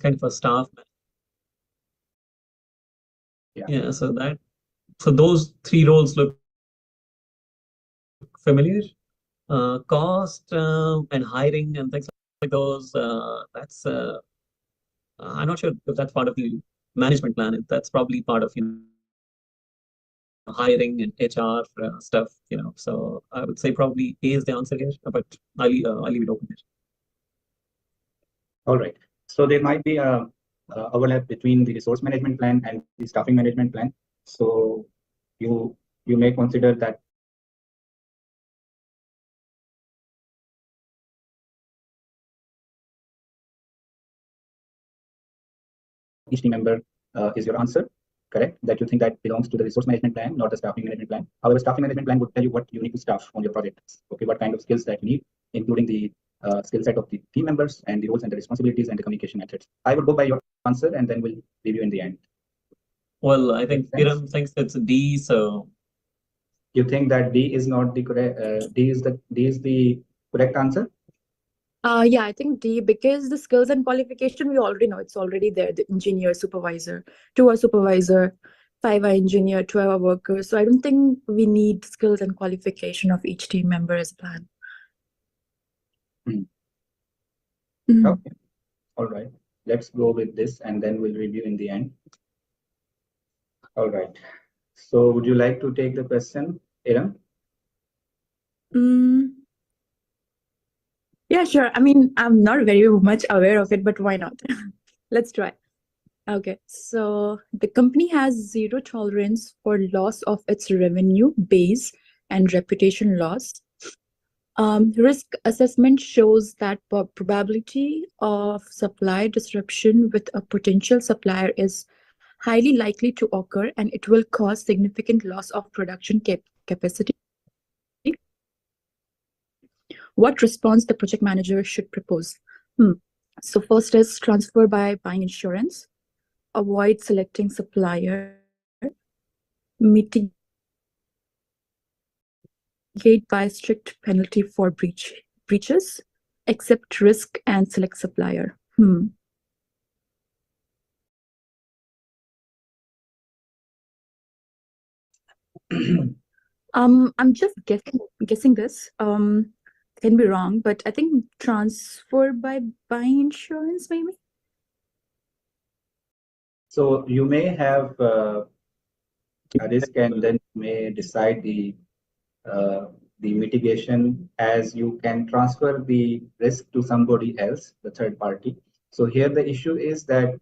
kind of a staff. Yeah. So those three roles look familiar. Cost and hiring and things like those. That's I'm not sure if that's part of the management plan. That's probably part of hiring and HR stuff. So I would say probably A is the answer here, but I'll leave it open here. All right. So there might be a overlap between the resource management plan and the staffing management plan. So you may consider that each team member is your answer, correct? That you think that belongs to the resource management plan, not the staffing management plan. However, staffing management plan would tell you what you need to staff on your project. Okay, what kind of skills that you need, including the skill set of the team members and the roles and the responsibilities and the communication methods. I would go by your answer and then we'll review in the end. Well, I think Kiran thinks it's D, so you think that D is not the correct. D is the correct answer. Yeah, I think D, because the skills and qualification we already know, it's already there. The engineer, supervisor, 2-hour supervisor, 5-hour engineer, 2-hour worker. So I don't think we need skills and qualification of each team member as planned. Okay. All right. Let's go with this and then we'll review in the end. All right. So would you like to take the question, Iram? Yeah, sure. I mean, I'm not very much aware of it, but why not? Let's try. Okay, so the company has zero tolerance for loss of its revenue base and reputation loss. Risk assessment shows that probability of supply disruption with a potential supplier is highly likely to occur, and it will cause significant loss of production capacity. What response the project manager should propose? So first is transfer by buying insurance, avoid selecting supplier, mitigate by strict penalty for breaches, accept risk and select supplier. I'm just guessing this. Can be wrong, but I think transfer by buying insurance, maybe. So you may have a risk and then may decide the mitigation as you can transfer the risk to somebody else, the third party. So here the issue is that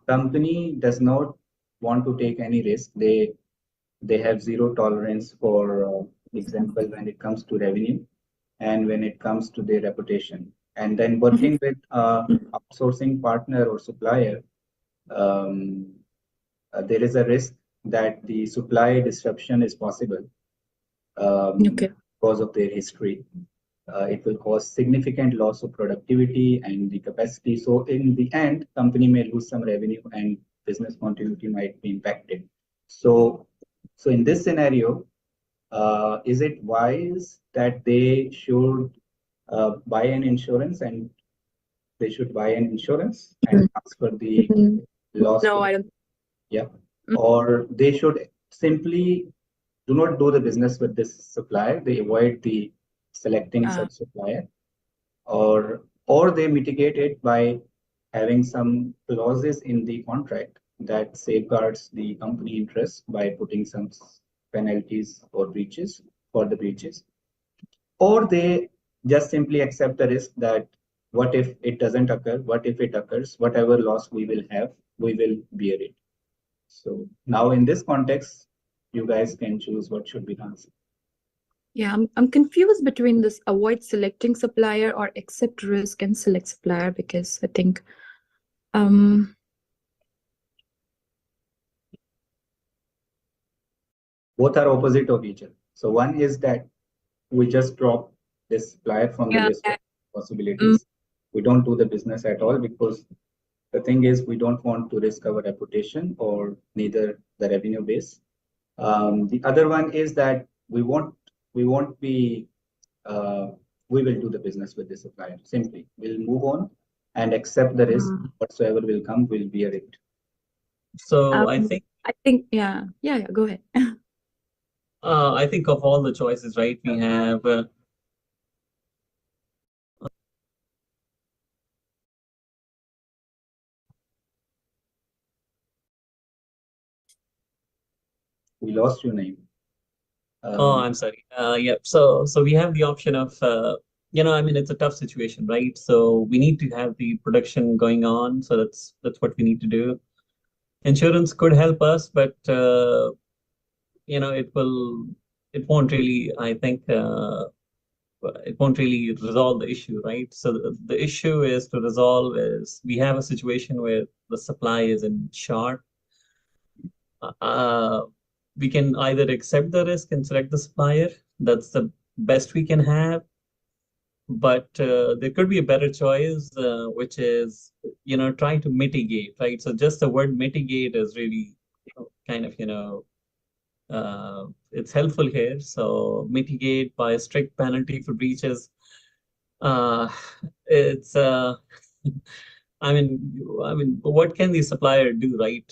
company does not want to take any risk. They have zero tolerance for example when it comes to revenue and when it comes to their reputation. And then working with outsourcing partner or supplier, there is a risk that the supply disruption is possible because of their history. It will cause significant loss of productivity and the capacity. So in the end, company may lose some revenue and business continuity might be impacted. So in this scenario, is it wise that they should buy an insurance and transfer the loss? No, I don't. Yeah. Or they should simply do not do the business with this supplier. They avoid the selecting such supplier, or they mitigate it by having some clauses in the contract that safeguards the company interest by putting some penalties or breaches for the breaches, or they just simply accept the risk that what if it doesn't occur, what if it occurs, whatever loss we will have, we will bear it. So now in this context, you guys can choose what should be the answer. Yeah, I'm confused between this avoid selecting supplier or accept risk and select supplier, because I think both are opposite of each other. So one is that we just drop this supplier from the list of possibilities. We don't do the business at all because the thing is we don't want to risk our reputation or neither the revenue base. The other one is that we will do the business with the supplier. Simply, we'll move on and accept the risk whatsoever will come will bear it. So I think yeah, go ahead. I think of all the choices, right? We have We lost your name. oh, I'm sorry. Yeah. So we have the option of I mean, it's a tough situation, right? So we need to have the production going on. So that's what we need to do. Insurance could help us, but it won't really, I think, it won't really resolve the issue, right? So the issue is to resolve is we have a situation where the supply is in short. Uh, we can either accept the risk and select the supplier. That's the best we can have. But there could be a better choice, which is, trying to mitigate, right? So just the word mitigate is really kind of, it's helpful here. So mitigate by a strict penalty for breaches. It's what can the supplier do, right?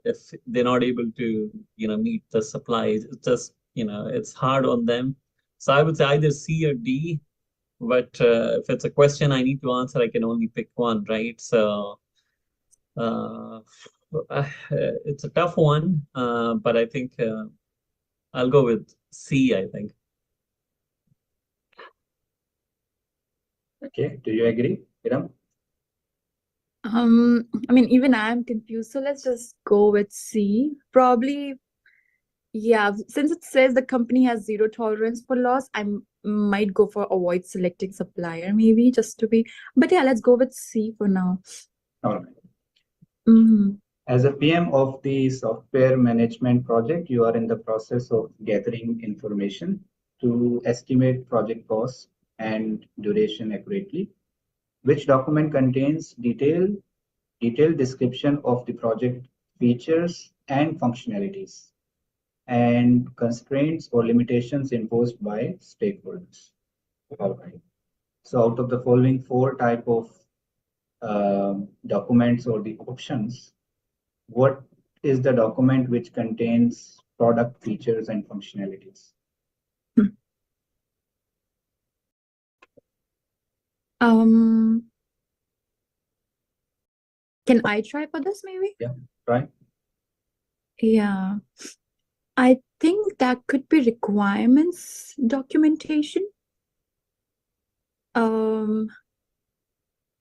If they're not able to, meet the supplies, it's just, it's hard on them. So I would say either C or D, but if it's a question I need to answer, I can only pick one, right? So it's a tough one, but I think I'll go with C, I think. Okay, do you agree, Hiram? I mean, even I'm confused, so let's just go with C. Probably, yeah, since it says the company has zero tolerance for loss, I might go for avoid selecting supplier, maybe just to be, but yeah, let's go with C for now. All right. As a PM of the software management project, you are in the process of gathering information to estimate project costs and duration accurately. Which document contains detailed description of the project features and functionalities and constraints or limitations imposed by stakeholders. All right. So out of the following four type of documents or the options, what is the document which contains product features and functionalities? Can I try for this maybe? Yeah, try. Yeah. I think that could be requirements documentation.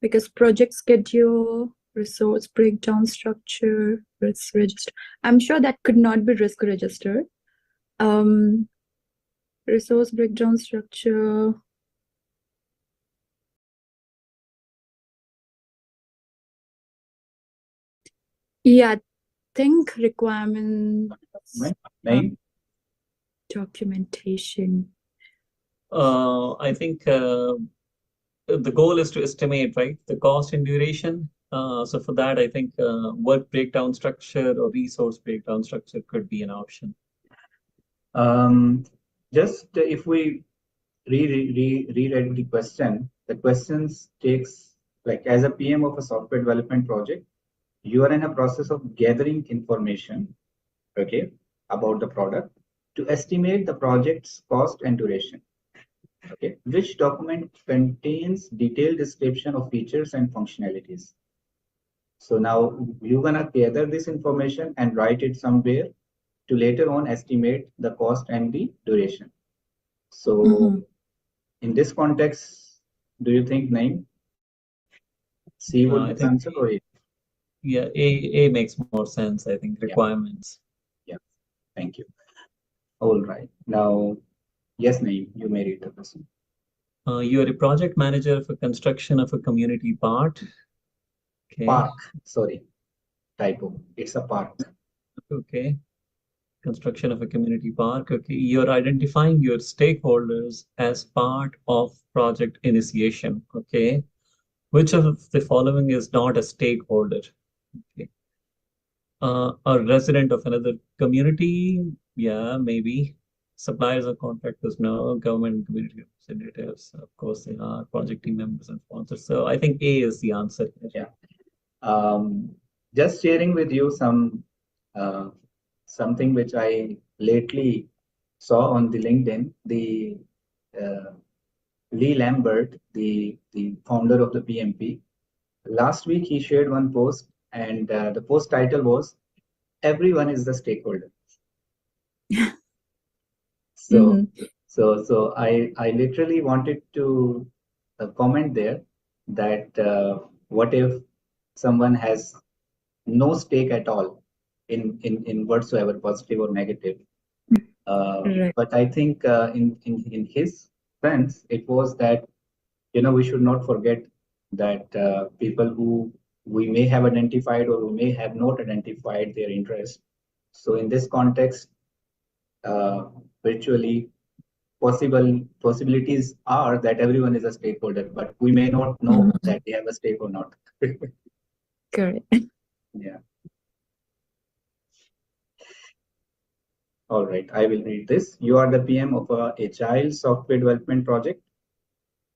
Because project schedule, resource breakdown structure, risk register. I'm sure that could not be risk register. Resource breakdown structure. Yeah, I think requirements Name? documentation. I think the goal is to estimate, right, the cost and duration. So for that, I think work breakdown structure or resource breakdown structure could be an option. Just if we reread the question, the questions takes like as a PM of a software development project, you are in a process of gathering information, okay, about the product to estimate the project's cost and duration. Okay, which document contains detailed description of features and functionalities. So now you're gonna gather this information and write it somewhere to later on estimate the cost and the duration. So in this context, do you think name C would be the answer or A? Yeah, A makes more sense, I think, requirements. Yeah, thank you. All right, now, yes, name, you may read the question. You are a project manager for construction of a community park. Okay. Park, sorry, typo, it's a park. Okay. Construction of a community park. Okay. You're identifying your stakeholders as part of project initiation. Okay. Which of the following is not a stakeholder? Okay. A resident of another community? Yeah, maybe. suppliers or contractors? No. Government and community representatives, of course, they are project team members and sponsors. So I think A is the answer. Yeah. Just sharing with you something which I lately saw on the LinkedIn. The Lee Lambert, the founder of the PMP, last week he shared one post, and the post title was "Everyone is the stakeholder." So, so I literally wanted to comment there that what if someone has no stake at all in whatsoever, positive or negative. Right. But I think in his sense, it was that, we should not forget that people who we may have identified or we may have not identified their interest. So in this context, virtually possibilities are that everyone is a stakeholder, but we may not know that they have a stake or not. Correct. Yeah. All right, I will read this. You are the PM of a agile software development project.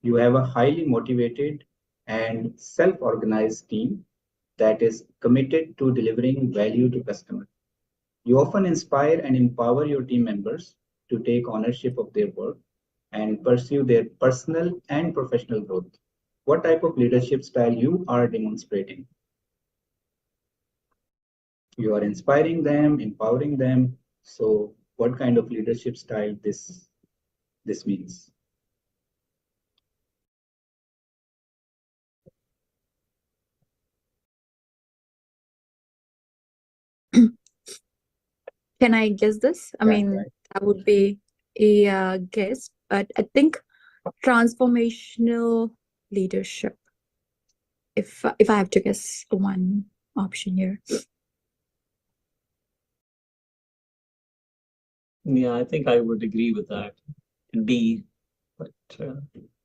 You have a highly motivated and self-organized team that is committed to delivering value to customers. You often inspire and empower your team members to take ownership of their work and pursue their personal and professional growth. What type of leadership style you are demonstrating? You are inspiring them, empowering them. So what kind of leadership style this means? Can I guess this? I mean, Right. that would be a guess, but I think transformational leadership. If I have to guess one option here. Yeah, I think I would agree with that. D, but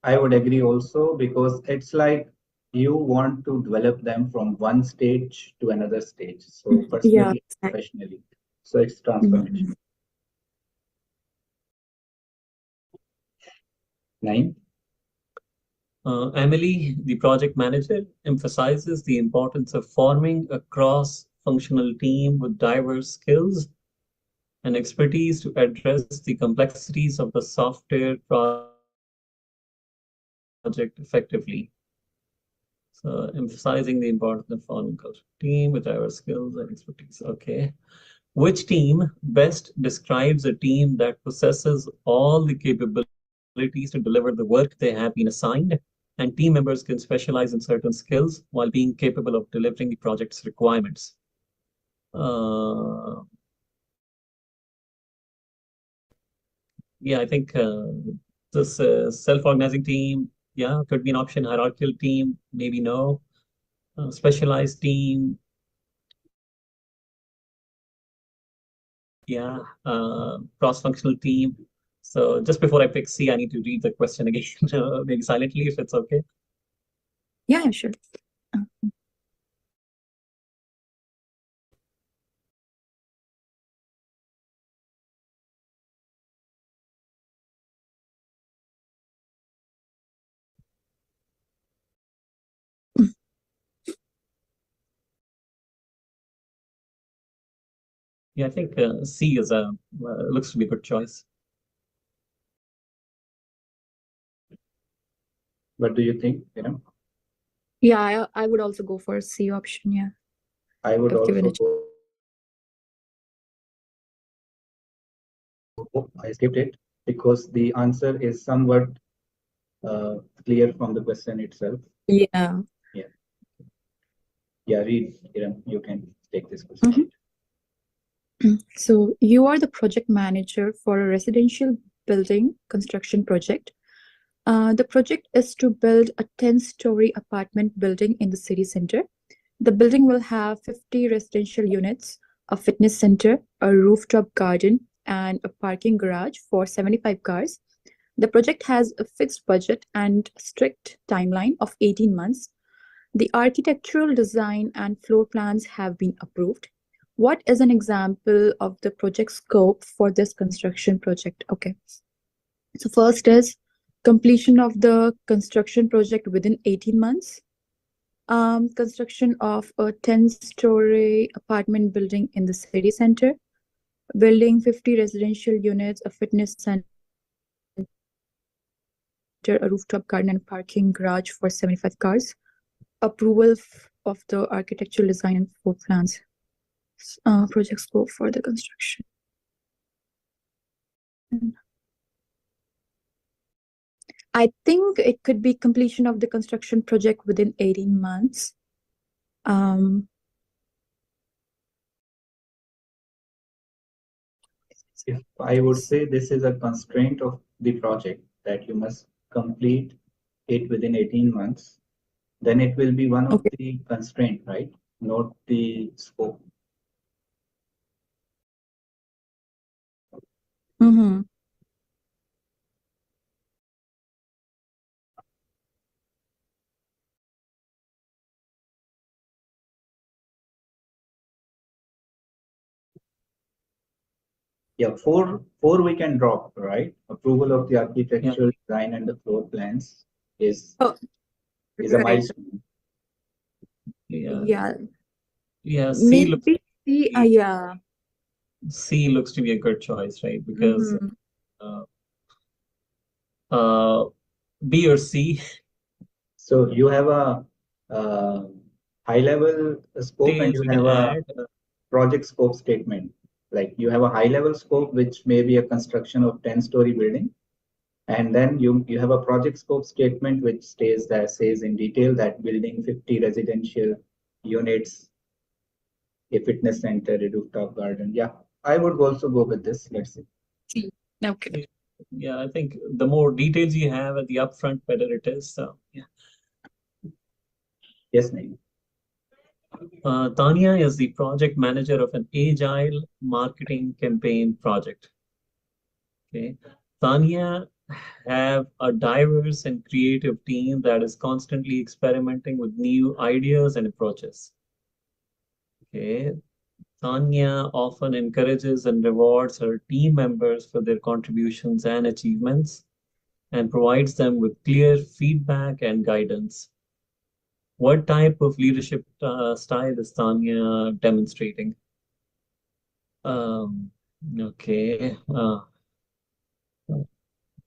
I would agree also, because it's like you want to develop them from one stage to another stage. So Yeah, personally, exactly. professionally. So it's transformation. 9. Emily, the project manager, emphasizes the importance of forming a cross-functional team with diverse skills and expertise to address the complexities of the software project effectively. So emphasizing the importance of forming a team with diverse skills and expertise. Okay. Which team best describes a team that possesses all the capabilities to deliver the work they have been assigned, and team members can specialize in certain skills while being capable of delivering the project's requirements? Yeah, I think this self-organizing team, yeah, could be an option. Hierarchical team, maybe no. Specialized team, yeah. Cross-functional team. So just before I pick C, I need to read the question again, maybe silently if it's okay. Yeah, sure. Yeah, I think C is looks to be a good choice. What do you think? Yeah, I would also go for C option. Yeah, I would I've given also it. I skipped it because the answer is somewhat clear from the question itself. Yeah. Yeah. Yeah, read, Kiran, you can take this question. So you are the project manager for a residential building construction project. The project is to build a 10-story apartment building in the city center. The building will have 50 residential units, a fitness center, a rooftop garden, and a parking garage for 75 cars. The project has a fixed budget and strict timeline of 18 months. The architectural design and floor plans have been approved. What is an example of the project scope for this construction project? Okay. So first is completion of the construction project within 18 months. Construction of a 10-story apartment building in the city center. Building 50 residential units, a fitness center, a rooftop garden and parking garage for 75 cars. Approval of the architectural design and floor plans. Project scope for the construction. I think it could be completion of the construction project within 18 months. If I would say this is a constraint of the project that you must complete it within 18 months, then it will be one of the constraint, right? Not the scope. Mm-hmm. Yeah, four we can drop, right? Approval of the architectural design and the floor plans is a Right. milestone. Yeah. Yeah, Maybe C, yeah. C looks to be a good choice, right? Because B or C. So you have a high level scope and you have a project scope statement. Like you have a high level scope, which may be a construction of 10-story building. And then you have a project scope statement, which says in detail that building 50 residential units, a fitness center, a rooftop garden. Yeah, I would also go with this. Let's see. Okay. Yeah, I think the more details you have at the upfront, better it is. So yeah. Yes, Neil. Tanya is the project manager of an agile marketing campaign project. Okay. Tanya have a diverse and creative team that is constantly experimenting with new ideas and approaches. Okay. Tanya often encourages and rewards her team members for their contributions and achievements and provides them with clear feedback and guidance. What type of leadership style is Tanya demonstrating? Okay.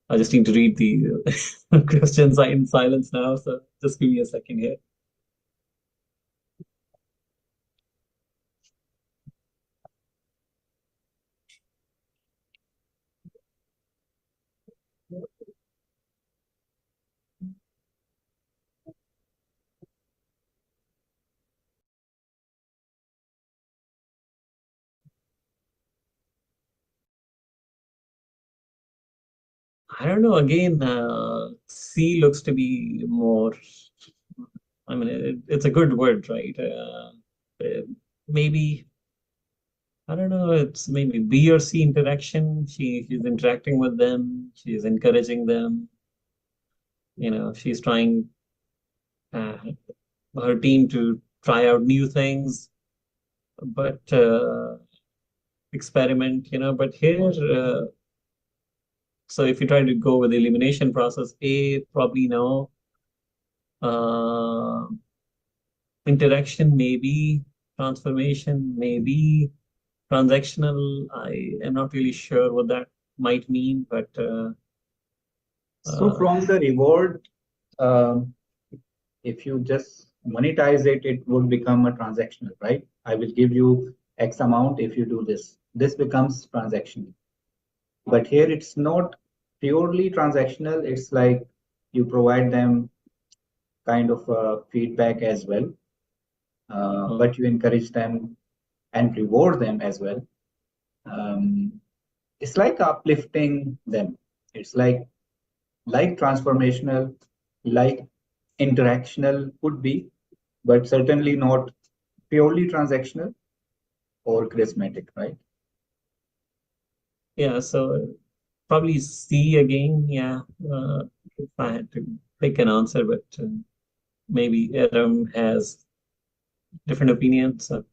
I just need to read the questions in silence now, so just give me a second here. I don't know. Again, C looks to be more. I mean, it's a good word, right? Maybe I don't know. It's maybe B or C interaction. She's interacting with them. She's encouraging them. She's trying her team to try out new things, but experiment. But here. So if you try to go with the elimination process, A, probably no. Interaction, maybe. Transformation, maybe. Transactional, I am not really sure what that might mean, but... so from the reward, if you just monetize it, it would become a transactional, right? I will give you X amount if you do this. This becomes transactional. But here it's not purely transactional. It's like you provide them kind of feedback as well, but you encourage them and reward them as well. It's like uplifting them. It's like transformational, like interactional could be, but certainly not purely transactional or charismatic, right? Yeah, so probably C again. Yeah, if I had to pick an answer, but maybe Adam has different opinions. So.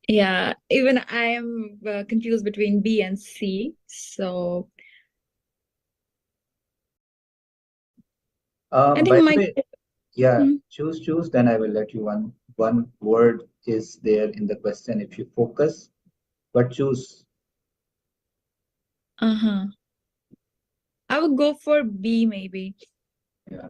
Yeah, even I am confused between B and C. So I By think the my way, yeah, Hmm. choose, then I will let you one word is there in the question if you focus, but choose. Uh-huh. I would go for B maybe. Yeah.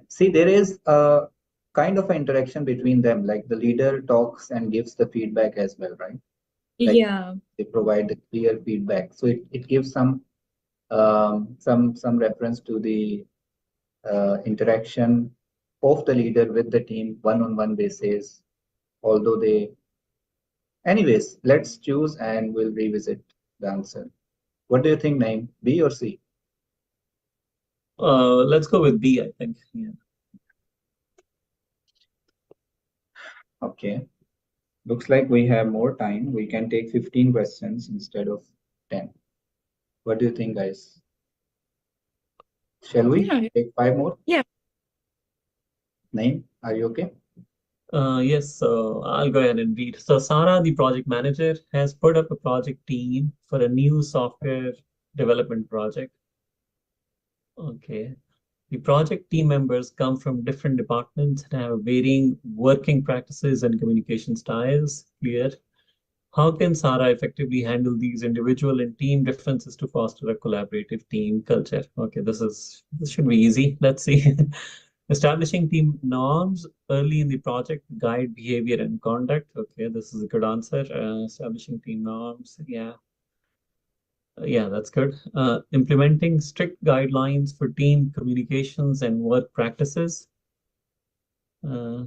See, there is a kind of an interaction between them, like the leader talks and gives the feedback as well, right? Like Yeah. they provide the clear feedback. So it gives some reference to the interaction of the leader with the team one-on-one basis, although they anyways, let's choose and we'll revisit the answer. What do you think, Naeem? B or C? Let's go with B, I think. Yeah. Okay. Looks like we have more time. We can take 15 questions instead of 10. What do you think, guys? Shall we Yeah. take 5 more? Yeah. Naeem, are you okay? Yes, so I'll go ahead and read. So Sarah, the project manager, has put up a project team for a new software development project. Okay. The project team members come from different departments and have varying working practices and communication styles. Clear. How can Sarah effectively handle these individual and team differences to foster a collaborative team culture? Okay, this should be easy. Let's see. Establishing team norms early in the project guide behavior and conduct. Okay, this is a good answer. Establishing team norms. Yeah. Yeah, that's good. Implementing strict guidelines for team communications and work practices. Uh,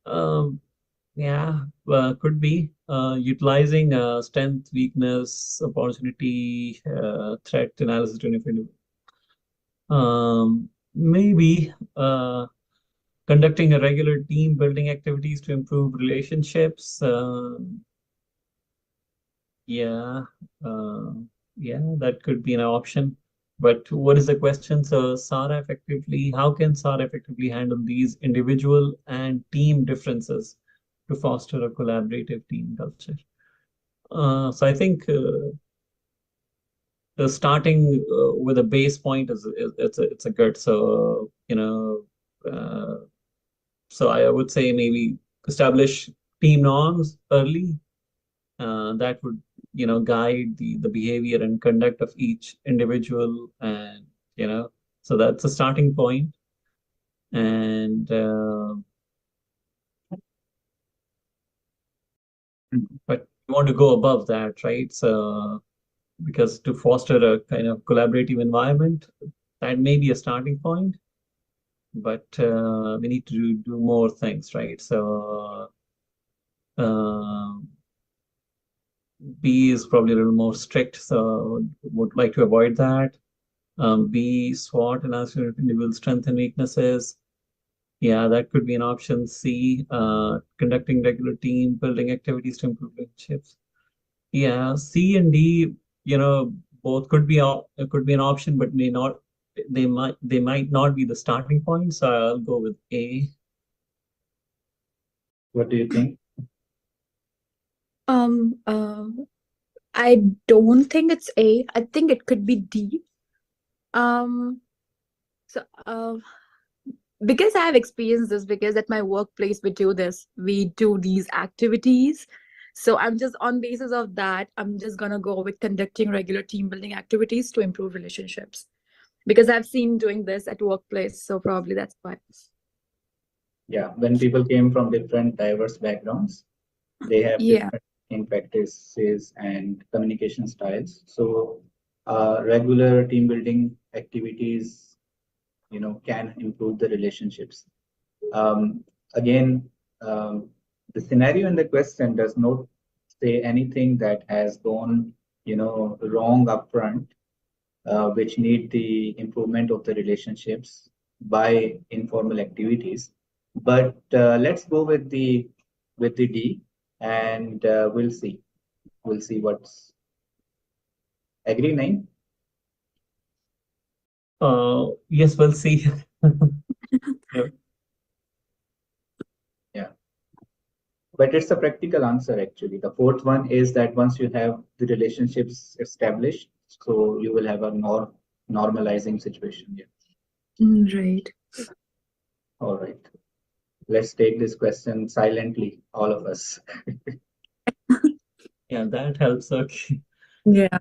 um, yeah, could be utilizing strength, weakness, opportunity, threat analysis to maybe conducting a regular team building activities to improve relationships. Yeah, uh, yeah, that could be an option. But what is the question? So, how can Sarah effectively handle these individual and team differences to foster a collaborative team culture? So I think the starting with a base point is it's a good. So uh, so I would say maybe establish team norms early. That would guide the behavior and conduct of each individual, and so that's a starting point. And but you want to go above that, right? So because to foster a kind of collaborative environment, that may be a starting point, but we need to do more things, right? So uh, B is probably a little more strict, so would like to avoid that. B, SWOT analysis of individual strengths and weaknesses. Yeah, that could be an option. C, conducting regular team building activities to improve relationships. Yeah, C and D, both could be an option, but may not. They might not be the starting point. So I'll go with A. What do you think? Um, I don't think it's A. I think it could be D. Um, so because I have experienced this, because at my workplace we do this, we do these activities. So I'm just on basis of that, I'm just gonna go with conducting regular team building activities to improve relationships. Because I've seen doing this at workplace, so probably that's why. Yeah, when people came from different diverse backgrounds, they have Yeah. different in practices and communication styles. So regular team building activities, can improve the relationships. Again, the scenario in the question does not say anything that has gone, wrong upfront, which need the improvement of the relationships by informal activities. But let's go with the D, and we'll see. We'll see what's agree, Naeem? Yes, we'll see. Yeah. Yeah. But it's a practical answer actually. The fourth one is that once you have the relationships established, so you will have a normalizing situation. Yeah. Right. All right. Let's take this question silently, all of us. Yeah, that helps. Okay. Yeah.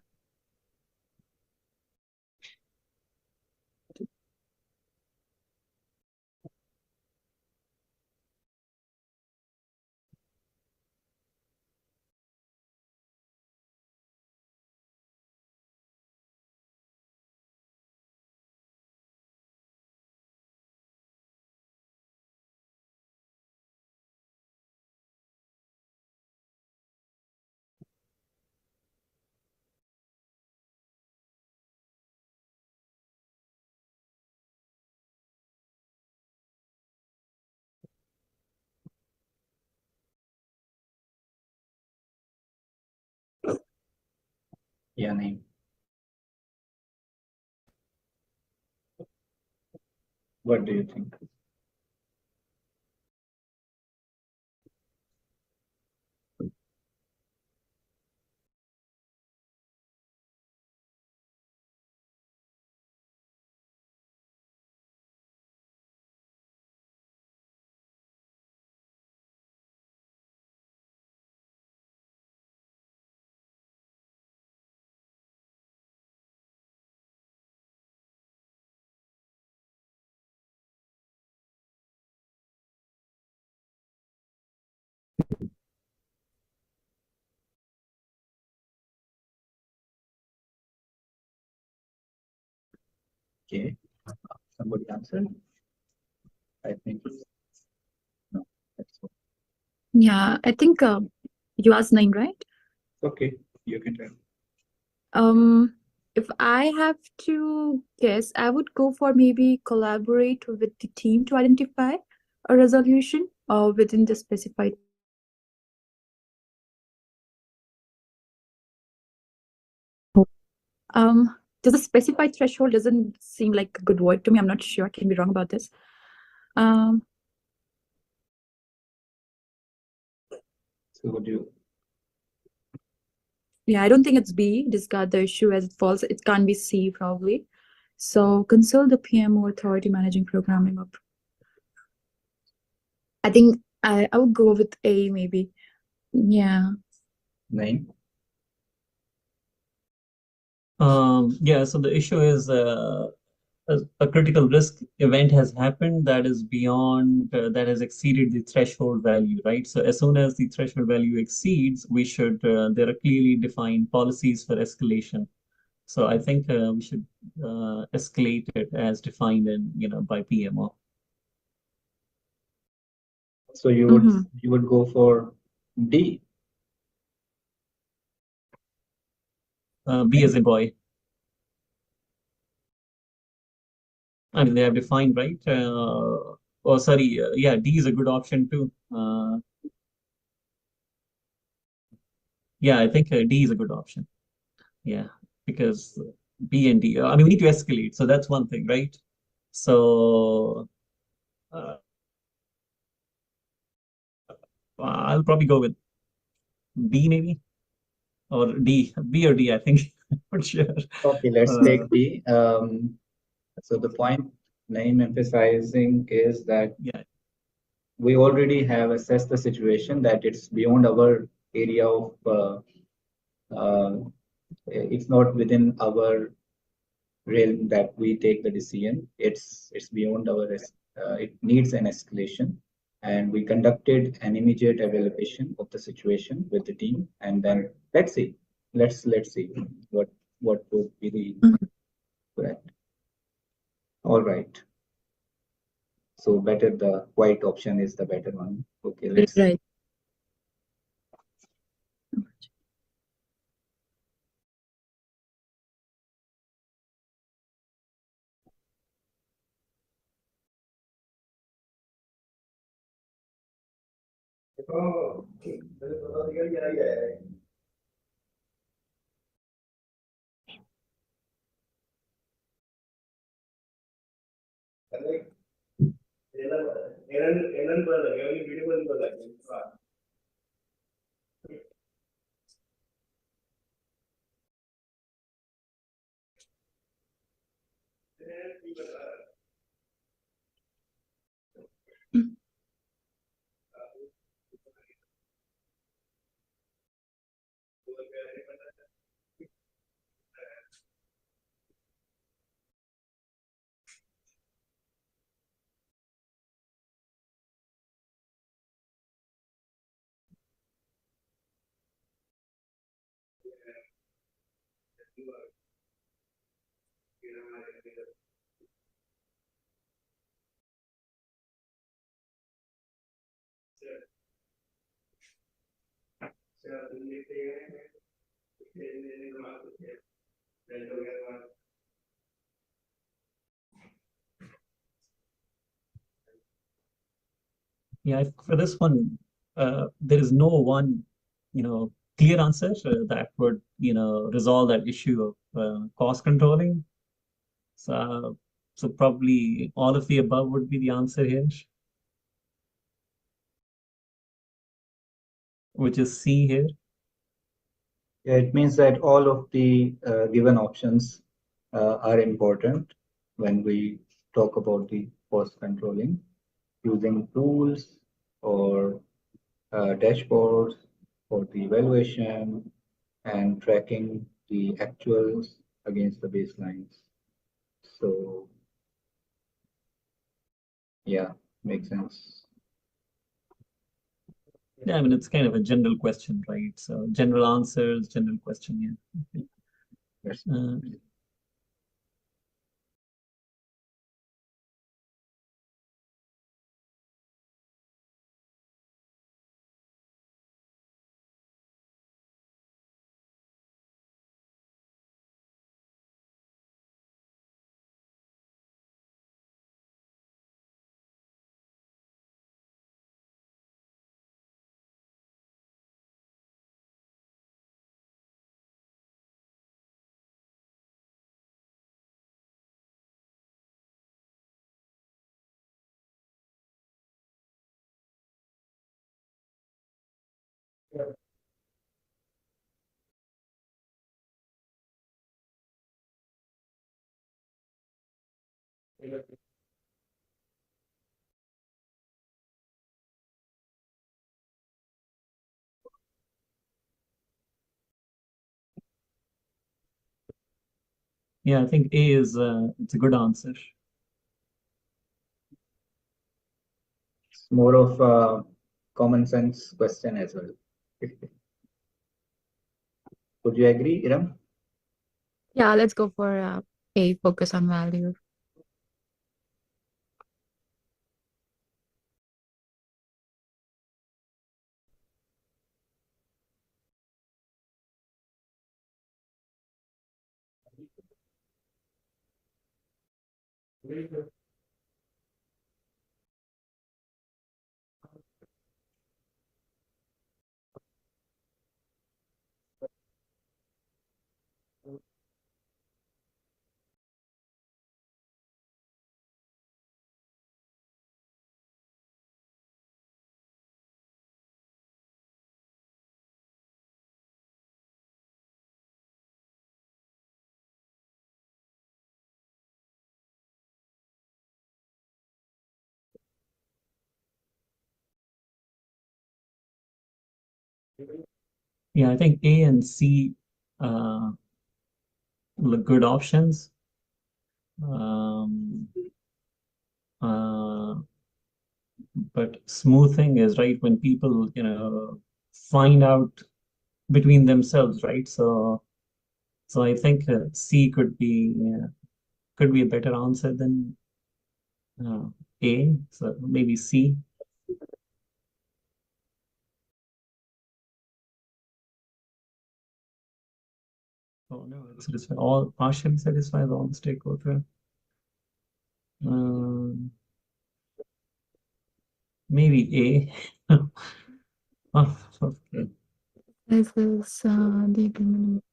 Yeah, name. What do you think? Okay. Somebody answer? I think no. That's Yeah, I think you asked 9, right? okay. You can tell. If I have to guess, I would go for maybe collaborate with the team to identify a resolution within the specified. Does a specified threshold doesn't seem like a good word to me. I'm not sure. I can be wrong about this. Um, So would you? yeah, I don't think it's B. Discard the issue as it falls. It can't be C probably. So consult the PMO authority managing programming up. I think I would go with A maybe. Yeah. 9. Yeah, so the issue is a critical risk event has happened that is beyond, that has exceeded the threshold value, right? So as soon as the threshold value exceeds, we should, there are clearly defined policies for escalation. So I think we should escalate it as defined in, by PMO. So you would go for D. B as in boy. I mean, they have defined, right? Oh, sorry. Yeah, D is a good option too. Yeah, I think D is a good option. Yeah, because B and D, I mean, we need to escalate. So that's one thing, right? So uh, I'll probably go with B maybe, or D, B or D, I think. Not sure. Okay, let's take D. So the point name emphasizing is that Yeah, we already have assessed the situation that it's beyond our area of it's not within our realm that we take the decision. It's beyond our it needs an escalation, and we conducted an immediate evaluation of the situation with the team, and then let's see, let's see what would be the correct. All right. So better the white option is the better one. Okay, let's. Right. Yeah, for this one, there is no one, clear answer that would, resolve that issue of cost controlling. So probably all of the above would be the answer here, which is C here. Yeah, it means that all of the given options are important when we talk about the cost controlling using tools or dashboards for the evaluation and tracking the actuals against the baselines. So yeah, makes sense. Yeah, I mean, it's kind of a general question, right? So general answers, general question, yeah. Yes. Yeah, I think A is it's a good answer. It's more of a common sense question as well. Would you agree, Iram? Yeah, let's go for A, focus on value. Yeah, I think A and C look good options. Um, uh, but smoothing is right when people, find out between themselves, right? So I think C could be a better answer than A. So maybe C. Oh no, it's satisfy all partially satisfies all the stakeholder. Um, maybe A. Oh, okay. This is the agreement.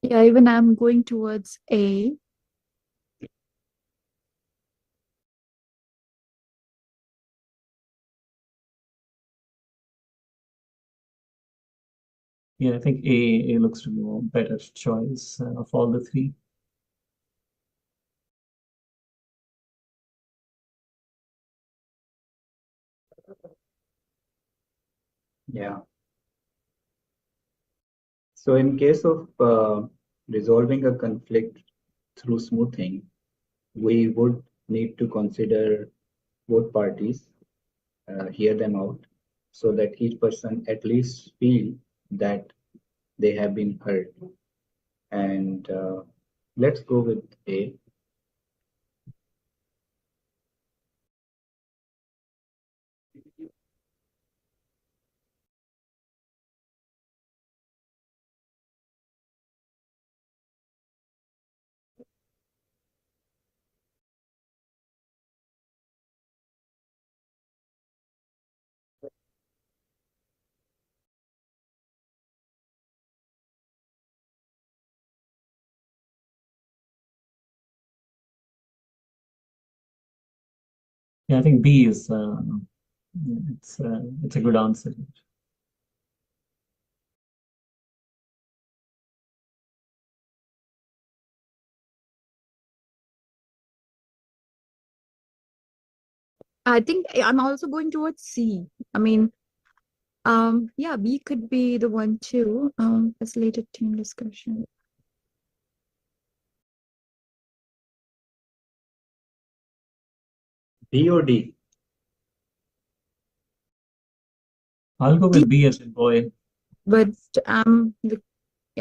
Yeah, even I'm going towards A. Yeah, I think A looks to be a better choice of all the three. Yeah. So in case of resolving a conflict through smoothing, we would need to consider both parties, hear them out, so that each person at least feel that they have been heard. And let's go with A. Yeah, I think B is it's a good answer. I think I'm also going towards C. I mean, yeah, B could be the one too. Facilitated team discussion. B or D? I'll go with B as in boy. But yeah,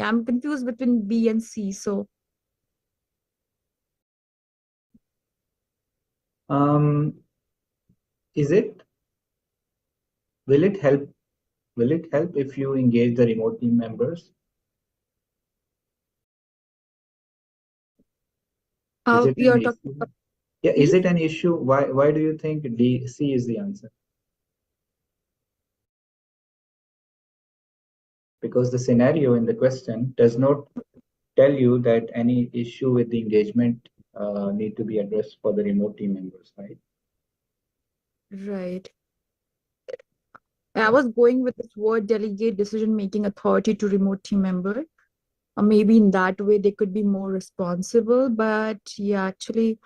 I'm confused between B and C. So Is it? Will it help? Will it help if you engage the remote team members? Is it you're an talking issue? about Yeah, is C? it an issue? Why do you think D, C is the answer? Because the scenario in the question does not tell you that any issue with the engagement need to be addressed for the remote team members, right? Right. I was going with this word delegate decision-making authority to remote team member. Or maybe in that way they could be more responsible. But yeah, actually,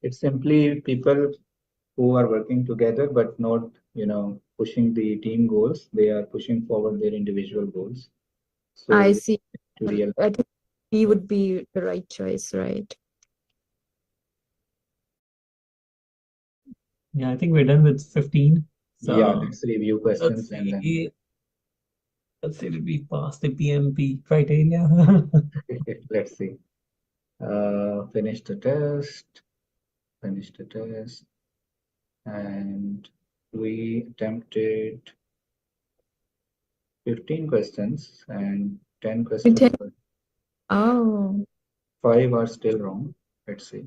It's simply people who are working together but not, pushing the team goals. They are pushing forward their individual goals. I So see. to real, I think B would be the right choice, right? Yeah, I think we're done with 15. yeah, So let's review let's questions and then see. Let's see, did we pass the PMP criteria? let's see. Finish the test. Finish the test. And we attempted 15 questions and 10 questions. Oh, 5 are still wrong. Let's see.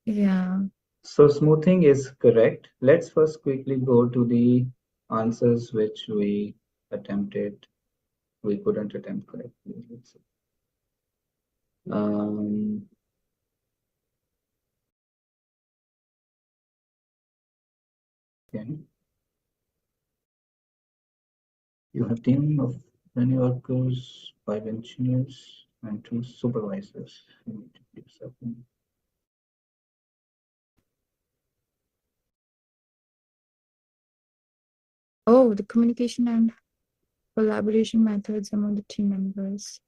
yeah. So smoothing is correct. Let's first quickly go to the answers which we attempted. We couldn't attempt correctly. Let's see. Okay. You have team of 20 workers, 5 engineers, and 2 supervisors. Oh, the communication and collaboration methods among the team members.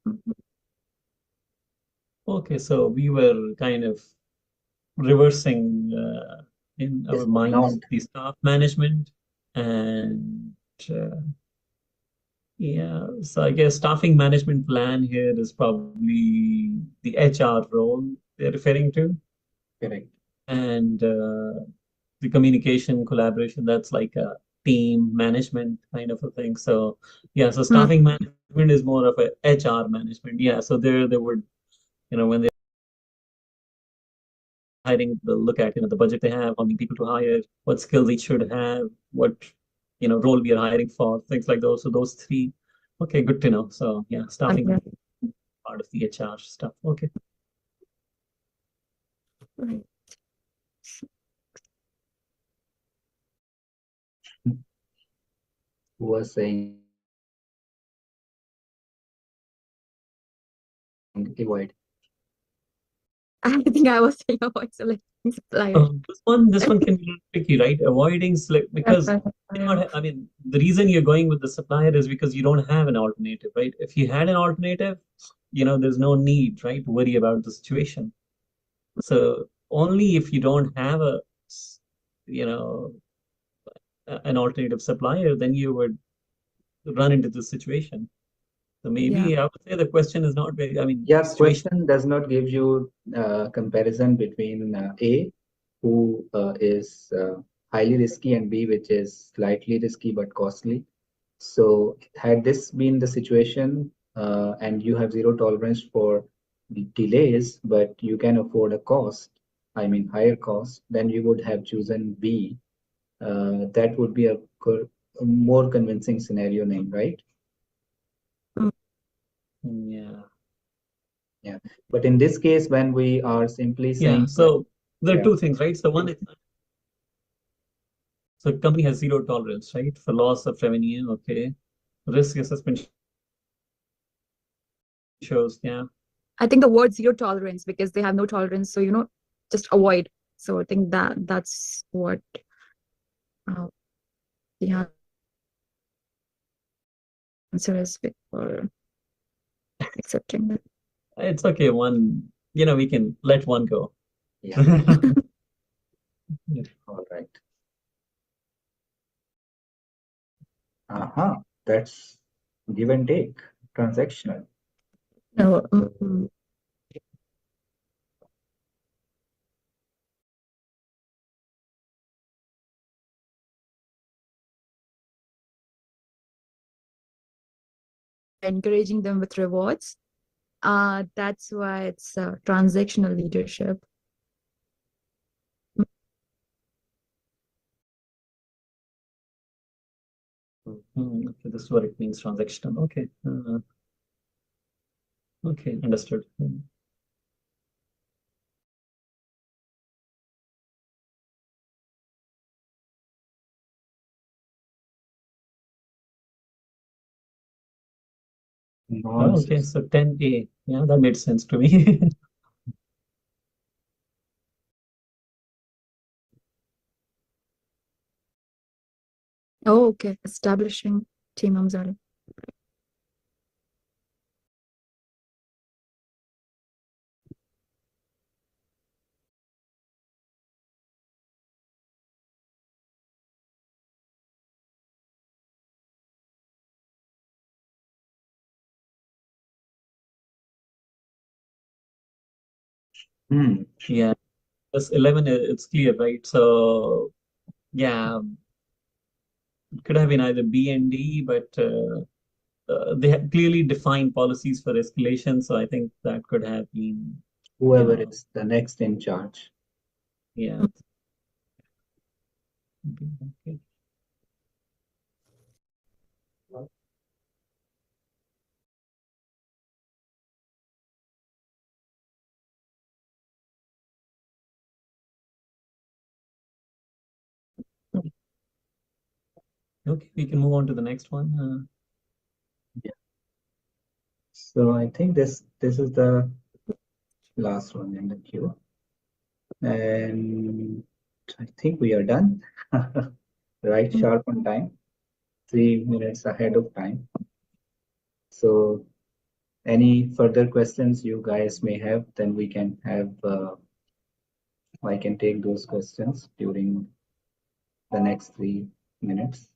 Okay, so we were kind of reversing in our It's not. minds the staff management and uh, yeah, so I guess staffing management plan here is probably the HR role they're referring to, Correct. and the communication collaboration, that's like a team management kind of a thing. So yeah, so staffing management is more of a HR management. Yeah, so there they would, when they're hiring, they'll look at, the budget they have, how many people to hire, what skills they should have, what, role we are hiring for, things like those. So those three. Okay, good to know. So yeah, staffing Okay. part of the HR stuff. Okay. Right. who was saying avoid. I think I was saying avoid selecting suppliers. This one can be a little tricky, right? Avoiding because I mean, the reason you're going with the supplier is because you don't have an alternative, right? If you had an alternative, there's no need, right, to worry about the situation. So only if you don't have you know, an alternative supplier, then you would run into this situation. So maybe I would say the question is not very, I mean, Yeah, situation. question does not give you comparison between A, who is highly risky, and B, which is slightly risky but costly. So had this been the situation, and you have zero tolerance for delays, but you can afford a cost, I mean higher cost, then you would have chosen B. That would be a more convincing scenario name, right? Yeah. Yeah. But in this case, when we are simply Yeah. saying that, So there are yeah, two things, right? So one is, so company has zero tolerance, right, for loss of revenue. Okay. Risk assessment shows, yeah. I think the word zero tolerance, because they have no tolerance, so just avoid. So I think that's what the answer is for accepting that. It's okay. We can let one go. yeah, all right. That's give and take, transactional. No, encouraging them with rewards. That's why it's transactional leadership. Okay, this is what it means, transactional. Okay. Okay, understood. Oh, okay, so 10A. Yeah, that made sense to me. Oh, okay. Establishing team Amzara. Yeah, plus 11, it's clear, right? So, yeah, it could have been either B and D, but they have clearly defined policies for escalation. So I think that could have been, Whoever is the next in charge. yeah. Okay. Okay, we can move on to the next one. Yeah. So I think this is the last one in the queue, and I think we are done. Right, sharp on time, 3 minutes ahead of time. So any further questions you guys may have, then we can have, I can take those questions during the next 3 minutes.